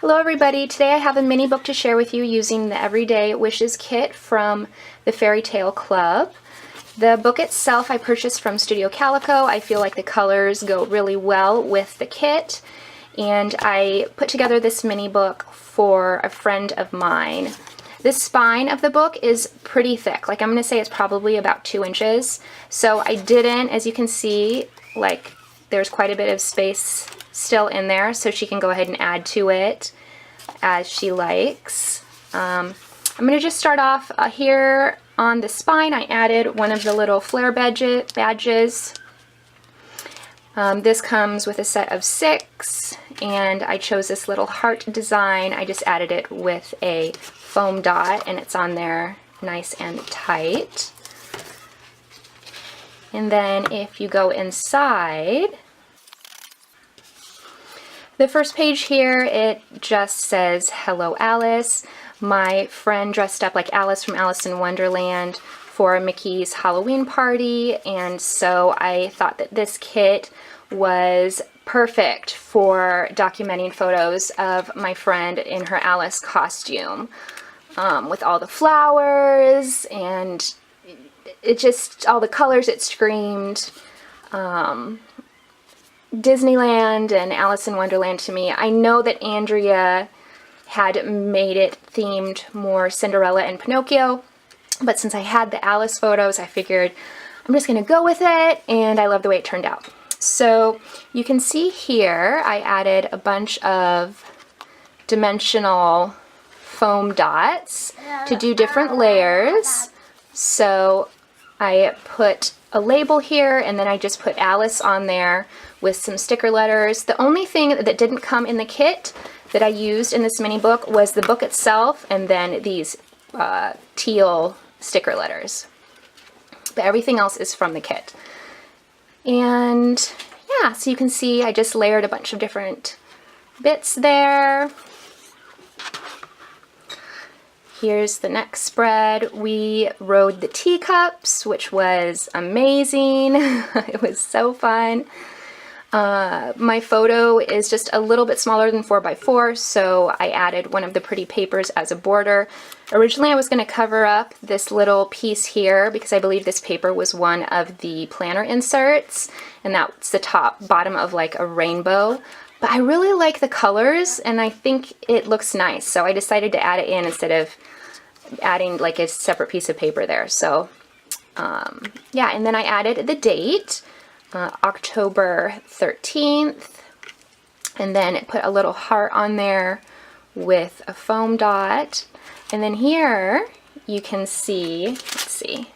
Hello everybody, today I have a mini book to share with you using the Everyday Wishes kit from the Fairytale Club. The book itself I purchased from Studio Calico. I feel like the colors go really well with the kit, and I put together this mini book for a friend of mine. The spine of the book is pretty thick, like I'm going to say it's probably about 2 inches, so I didn't, as you can see, like there's quite a bit of space still in there, so she can go ahead and add to it as she likes. I'm going to just start off here on the spine. I added one of the little flare badges. This comes with a set of 6, and I chose this little heart design. I just added it with a foam dot, and it's on there nice and tight. And then if you go inside, the first page here, it just says, "Hello Alice." My friend dressed up like Alice from Alice in Wonderland for Mickey's Halloween party, and so I thought that this kit was perfect for documenting photos of my friend in her Alice costume, with all the flowers and it just, all the colors it screamed. Disneyland and Alice in Wonderland to me. I know that Andrea had made it themed more Cinderella and Pinocchio, but since I had the Alice photos, I figured I'm just going to go with it, and I love the way it turned out. So you can see here I added a bunch of dimensional foam dots to do different layers. So I put a label here, and then I just put Alice on there with some sticker letters. The only thing that didn't come in the kit that I used in this mini book was the book itself, and then these teal sticker letters. But everything else is from the kit. And yeah, so you can see I just layered a bunch of different bits there. Here's the next spread. We rode the teacups, which was amazing. It was so fun. My photo is just a little bit smaller than 4x4, so I added one of the pretty papers as a border. Originally I was going to cover up this little piece here because I believe this paper was one of the planner inserts, and that's the bottom of like a rainbow. But I really like the colors, and I think it looks nice, so I decided to add it in instead of adding like a separate piece of paper there. So yeah, and then I added the date, October 13th, and then it put a little heart on there with a foam dot. And then here you can see, let's see,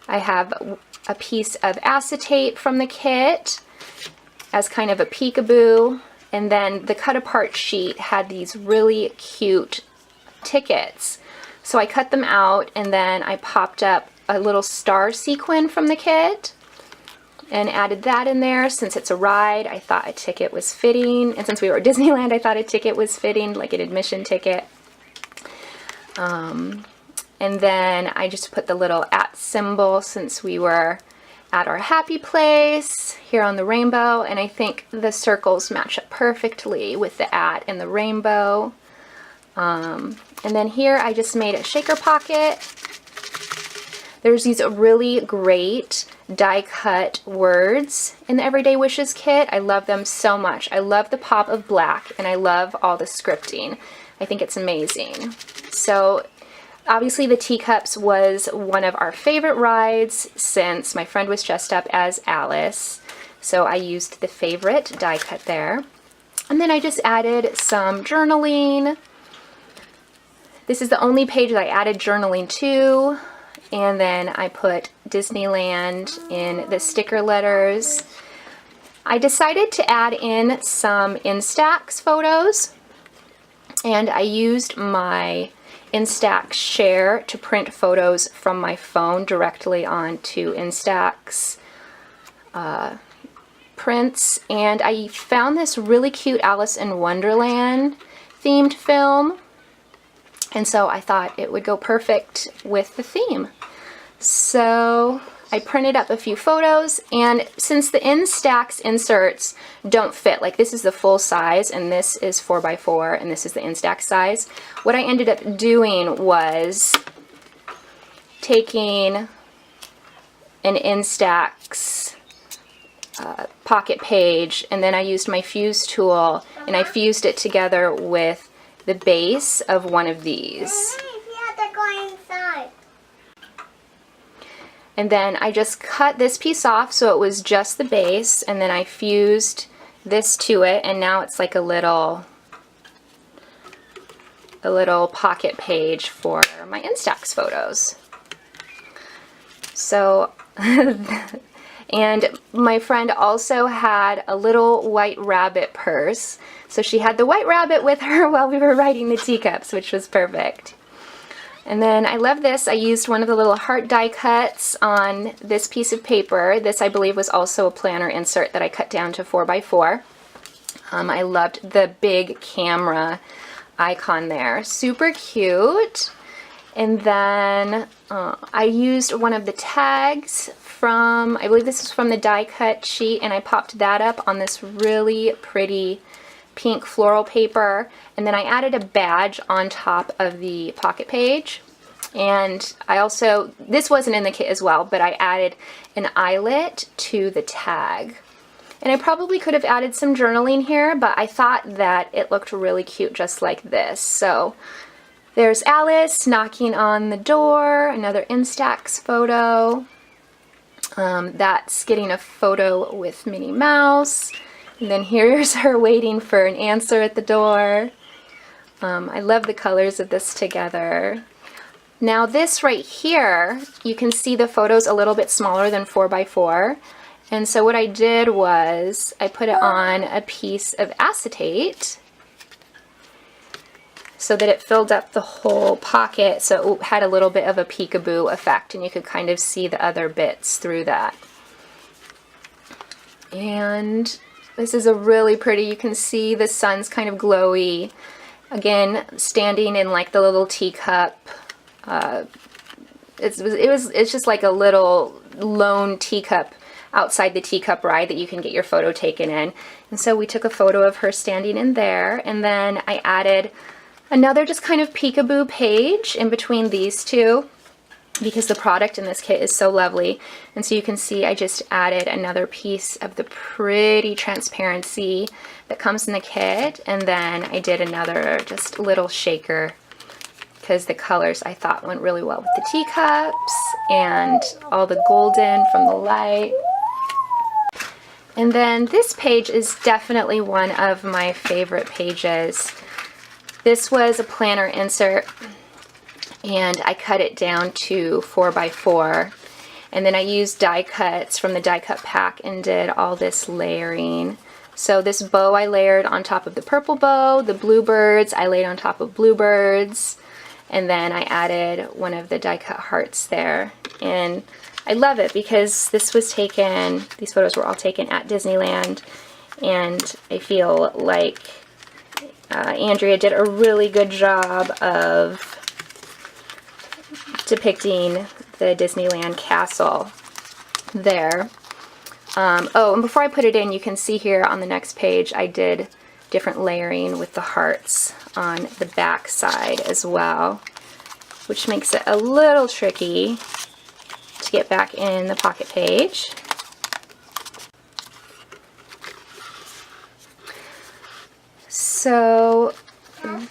I have a piece of acetate from the kit as kind of a peekaboo, and then the cut apart sheet had these really cute tickets. So I cut them out, and then I popped up a little star sequin from the kit and added that in there. Since it's a ride, I thought a ticket was fitting, and since we were at Disneyland, I thought a ticket was fitting, like an admission ticket. And then I just put the little @ symbol since we were at our happy place here on the rainbow, and I think the circles match up perfectly with the @ and the rainbow. And then here I just made a shaker pocket. There's these really great die cut words in the Everyday Wishes kit. I love them so much. I love the pop of black, and I love all the scripting. I think it's amazing. So obviously the teacups was one of our favorite rides since my friend was dressed up as Alice. So I used the favorite die cut there. And then I just added some journaling. This is the only page that I added journaling to, and then I put Disneyland in the sticker letters. I decided to add in some Instax photos, and I used my Instax Share to print photos from my phone directly onto Instax prints, and I found this really cute Alice in Wonderland themed film. And so I thought it would go perfect with the theme. So I printed up a few photos, and since the Instax inserts don't fit, like this is the full size and this is 4x4 and this is the Instax size, what I ended up doing was taking an Instax pocket page, and then I used my fuse tool and I fused it together with the base of one of these. And then I just cut this piece off so it was just the base, and then I fused this to it, and now it's like a little pocket page for my Instax photos. So, and my friend also had a little white rabbit purse. So she had the white rabbit with her while we were writing the teacups, which was perfect. And then I love this. I used one of the little heart die cuts on this piece of paper. This, I believe, was also a planner insert that I cut down to 4x4. I loved the big camera icon there. Super cute. And then I used one of the tags from, I believe this is from the die cut sheet, and I popped that up on this really pretty pink floral paper, and then I added a badge on top of the pocket page. And I also, this wasn't in the kit as well, but I added an eyelet to the tag. And I probably could have added some journaling here, but I thought that it looked really cute just like this. So there's Alice knocking on the door, another Instax photo. That's getting a photo with Minnie Mouse. And then here's her waiting for an answer at the door. I love the colors of this together. Now this right here, you can see the photo's a little bit smaller than 4x4. And so what I did was I put it on a piece of acetate so that it filled up the whole pocket, so it had a little bit of a peekaboo effect, and you could kind of see the other bits through that. And this is a really pretty, you can see the sun's kind of glowy. Again, standing in like the little teacup. It's just like a little lone teacup outside the teacup ride that you can get your photo taken in. And so we took a photo of her standing in there, and then I added another just kind of peekaboo page in between these two, because the product in this kit is so lovely. And so you can see I just added another piece of the pretty transparency that comes in the kit, and then I did another just little shaker because the colors I thought went really well with the teacups and all the golden from the light. And then this page is definitely one of my favorite pages. This was a planner insert, and I cut it down to 4x4, and then I used die cuts from the die cut pack and did all this layering. So this bow I layered on top of the purple bow, the bluebirds I laid on top of bluebirds, and then I added one of the die cut hearts there. And I love it because this was taken, these photos were all taken at Disneyland, and I feel like Andrea did a really good job of depicting the Disneyland castle there. Oh, and before I put it in, you can see here on the next page I did different layering with the hearts on the back side as well, which makes it a little tricky to get back in the pocket page. So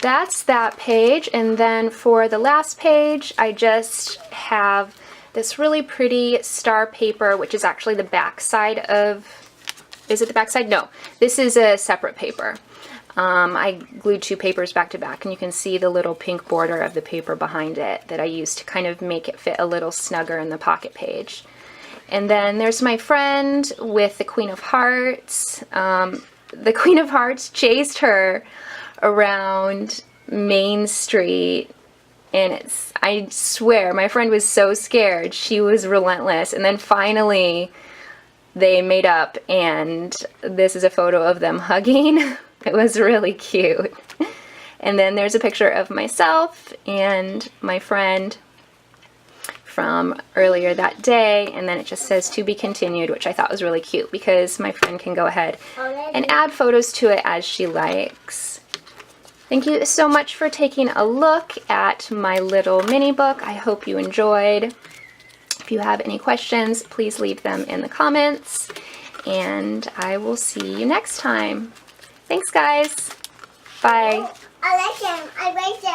that's that page, and then for the last page I just have this really pretty star paper, which is actually the back side of, is it the back side? No, this is a separate paper. I glued two papers back to back, and you can see the little pink border of the paper behind it that I used to kind of make it fit a little snugger in the pocket page. And then there's my friend with the Queen of Hearts. The Queen of Hearts chased her around Main Street, and I swear my friend was so scared. She was relentless, and then finally they made up, and this is a photo of them hugging. It was really cute. And then there's a picture of myself and my friend from earlier that day, and then it just says to be continued, which I thought was really cute because my friend can go ahead and add photos to it as she likes. Thank you so much for taking a look at my little mini book. I hope you enjoyed. If you have any questions, please leave them in the comments, and I will see you next time. Thanks, guys. Bye. I like them. I like them.